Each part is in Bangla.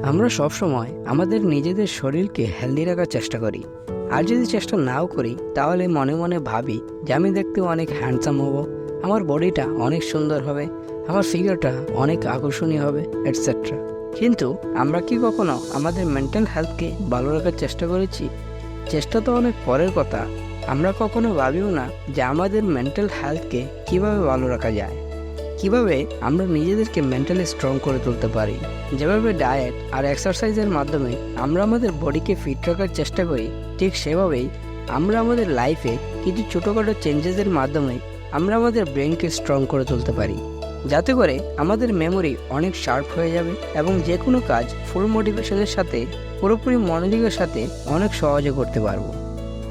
আমরা সবসময় আমাদের নিজেদের শরীরকে হেলদি রাখার চেষ্টা করি। আর যদি চেষ্টা নাও করি তাহলে মনে মনে ভাবি যে আমি দেখতে অনেক হ্যান্ডসাম হব, আমার বডিটা অনেক সুন্দর হবে, আমার ফিগারটা অনেক আকর্ষণীয় হবে, এটসেট্রা। কিন্তু আমরা কি কখনো আমাদের মেন্টাল হেলথকে ভালো রাখার চেষ্টা করেছি? চেষ্টা তো অনেক পরের কথা, আমরা কখনো ভাবিও না যে আমাদের মেন্টাল হেলথকে কিভাবে ভালো রাখা যায়, কিভাবে আমরা নিজেদেরকে মেন্টালি স্ট্রং করে তুলতে পারি। যেভাবে ডায়েট আর এক্সারসাইজের মাধ্যমে আমরা আমাদের বডিকে ফিট রাখার চেষ্টা করি, ঠিক সেভাবেই আমরা আমাদের লাইফে কিছু ছোটোখাটো চেঞ্জেসের মাধ্যমে আমরা আমাদের ব্রেনকে স্ট্রং করে তুলতে পারি, যাতে করে আমাদের মেমোরি অনেক শার্প হয়ে যাবে এবং যে কোনো কাজ ফুল মোটিভেশনের সাথে, পুরোপুরি মনোযোগের সাথে অনেক সহজে করতে পারবো।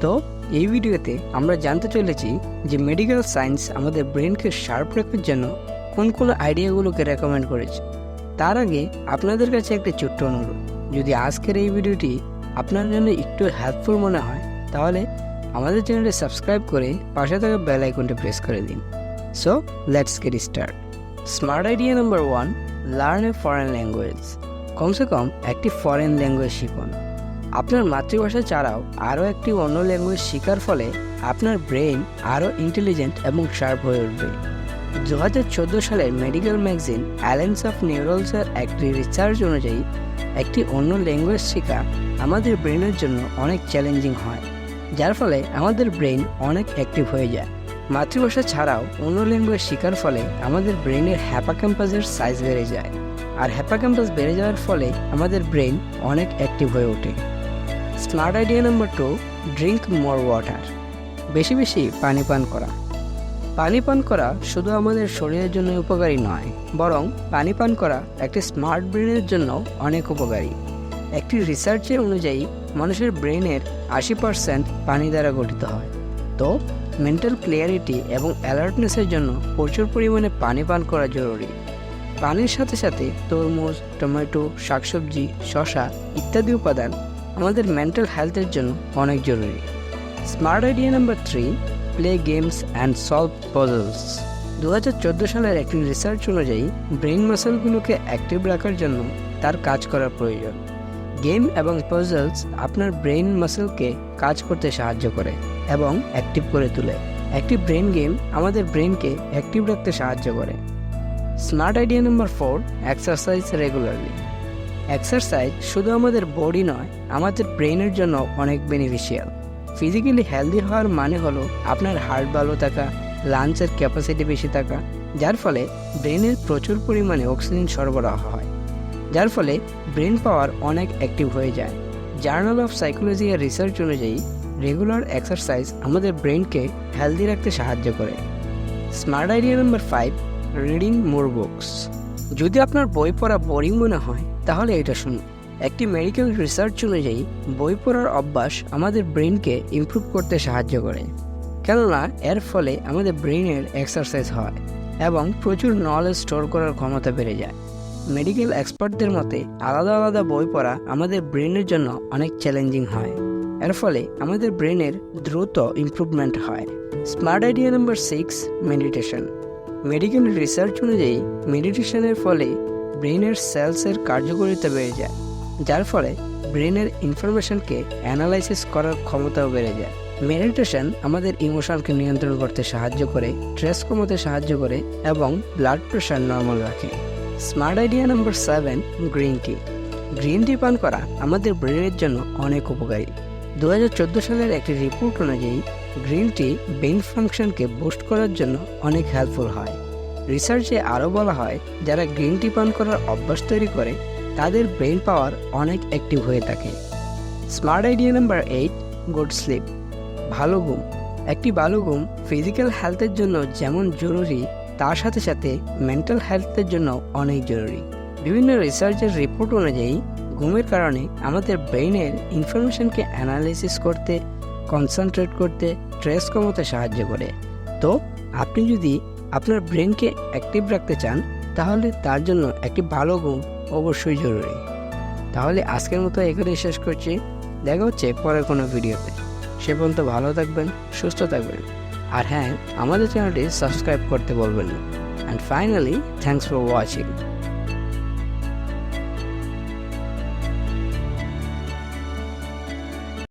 তো এই ভিডিওতে আমরা জানতে চলেছি যে মেডিকেল সায়েন্স আমাদের ব্রেনকে শার্প রাখার জন্য কোন কোন আইডিয়াগুলোকে রেকমেন্ড করেছে। তার আগে আপনাদের কাছে একটা ছোট্ট অনুরোধ, যদি আজকের এই ভিডিওটি আপনার জন্য একটু হেল্পফুল মনে হয় তাহলে আমাদের চ্যানেলটি সাবস্ক্রাইব করে পাশে থাকা বেল আইকনটি প্রেস করে দিন। So let's get start. Smart idea number 1, learn a foreign language. কমসে কম একটি ফরেন ল্যাঙ্গুয়েজ শিখুন। আপনার মাতৃভাষা ছাড়াও আরও একটি অন্য ল্যাঙ্গুয়েজ শেখার ফলে আপনার ব্রেন আরও ইন্টেলিজেন্ট এবং শার্প হয়ে উঠবে। 2014 সালের মেডিকেল ম্যাগাজিন অ্যালায়েন্স অফ নিউরোলসের একটি রিসার্চ অনুযায়ী একটি অন্য ল্যাঙ্গুয়েজ শেখা আমাদের ব্রেনের জন্য অনেক চ্যালেঞ্জিং হয়, যার ফলে আমাদের ব্রেন অনেক অ্যাক্টিভ হয়ে যায়। মাতৃভাষা ছাড়াও অন্য ল্যাঙ্গুয়েজ শেখার ফলে আমাদের ব্রেনের হ্যাপাক্যাম্পাসের সাইজ বেড়ে যায়, আর হ্যাপাক্যাম্পাস বেড়ে যাওয়ার ফলে আমাদের ব্রেন অনেক অ্যাক্টিভ হয়ে ওঠে। স্মার্ট আইডিয়া নাম্বার 2, ড্রিঙ্ক মোর ওয়াটার। বেশি বেশি পানি পান করা। পানি পান করা শুধু আমাদের শরীরের জন্য উপকারী নয়, বরং পানি পান করা একটি স্মার্ট ব্রেনের জন্য অনেক উপকারী। একটি রিসার্চের অনুযায়ী মানুষের ব্রেনের 80% পানি দ্বারা গঠিত হয়। তো মেন্টাল ক্লিয়ারিটি এবং অ্যালার্টনেসের জন্য প্রচুর পরিমাণে পানি পান করা জরুরি। পানির সাথে সাথে তরমুজ, টমেটো, শাকসবজি, শসা ইত্যাদি উপাদান আমাদের মেন্টাল হেলথের জন্য অনেক জরুরি। Smart idea number 3, play games and solve puzzles. 2014 সালের একটি রিসার্চ অনুযায়ী ব্রেন মাসেলগুলোকে অ্যাক্টিভ রাখার জন্য তার কাজ করার প্রয়োজন। গেম এবং পজলস আপনার ব্রেন মাসেলকে কাজ করতে সাহায্য করে এবং অ্যাক্টিভ করে তোলে। একটি ব্রেন গেম আমাদের ব্রেনকে অ্যাক্টিভ রাখতে সাহায্য করে। Smart idea number 4, exercise regularly. Exercise শুধু আমাদের বডি নয়, আমাদের ব্রেনের জন্য অনেক বেনিফিশিয়াল। ফিজিক্যালি হেলদি হওয়ার মানে হলো আপনার হার্ট ভালো থাকা, লাংসের ক্যাপাসিটি বেশি থাকা, যার ফলে ব্রেনের প্রচুর পরিমাণে অক্সিজেন সরবরাহ হয়, যার ফলে ব্রেন পাওয়ার অনেক অ্যাক্টিভ হয়ে যায়। জার্নাল অফ সাইকোলজি এর রিসার্চ অনুযায়ী রেগুলার এক্সারসাইজ আমাদের ব্রেনকে হেলদি রাখতে সাহায্য করে। Smart idea number 5, reading more books. যদি আপনার বই পড়া বোরিং মনে হয় তাহলে এটা শুনুন। একটি মেডিকেল রিসার্চ অনুযায়ী বই পড়ার অভ্যাস আমাদের ব্রেনকে ইমপ্রুভ করতে সাহায্য করে, কেননা এর ফলে আমাদের ব্রেনের এক্সারসাইজ হয় এবং প্রচুর নলেজ স্টোর করার ক্ষমতা বেড়ে যায়। মেডিকেল এক্সপার্টদের মতে আলাদা আলাদা বই পড়া আমাদের ব্রেনের জন্য অনেক চ্যালেঞ্জিং হয়, এর ফলে আমাদের ব্রেনের দ্রুত ইমপ্রুভমেন্ট হয়। Smart idea number 6, meditation. Medical research অনুযায়ী মেডিটেশনের ফলে ব্রেনের সেলসের কার্যকারিতা বেড়ে যায়, যার ফলে ব্রেনের ইনফরমেশনকে অ্যানালাইসিস করার ক্ষমতাও বেড়ে যায়। মেডিটেশন আমাদের ইমোশনকে নিয়ন্ত্রণ করতে সাহায্য করে, স্ট্রেস কমাতে সাহায্য করে এবং ব্লাড প্রেশার নর্মাল রাখে। Smart idea number 7, green tea. Green tea পান করা আমাদের ব্রেনের জন্য অনেক উপকারী। 2014 সালের একটি রিপোর্ট অনুযায়ী গ্রিন টি ব্রেন ফাংশনকে বুস্ট করার জন্য অনেক হেল্পফুল হয়। রিসার্চে আরও বলা হয় যারা গ্রিন টি পান করার অভ্যাস তৈরি করে তাদের ব্রেন পাওয়ার অনেক অ্যাক্টিভ হয়ে থাকে। Smart idea number 8, good sleep. ভালো ঘুম। একটি ভালো ঘুম ফিজিক্যাল হেলথের জন্য যেমন জরুরি, তার সাথে সাথে মেন্টাল হেলথের জন্য অনেক জরুরি। বিভিন্ন রিসার্চের রিপোর্ট অনুযায়ী ঘুমের কারণে আমাদের ব্রেনের ইনফরমেশনকে অ্যানালাইসিস করতে, কনসেন্ট্রেট করতে, স্ট্রেস কমাতে সাহায্য করে। তো আপনি যদি আপনার ব্রেনকে অ্যাক্টিভ রাখতে চান তাহলে তার জন্য একটি ভালো ঘুম অবশ্যই জরুরি। তাহলে আজকের মতো এখানেই শেষ করছি। দেখা হচ্ছে পরের কোনো ভিডিওতে। সে পর্যন্ত ভালো থাকবেন, সুস্থ থাকবেন, আর হ্যাঁ, আমাদের চ্যানেলটি সাবস্ক্রাইব করতে বলবেন না। And finally, thanks for watching.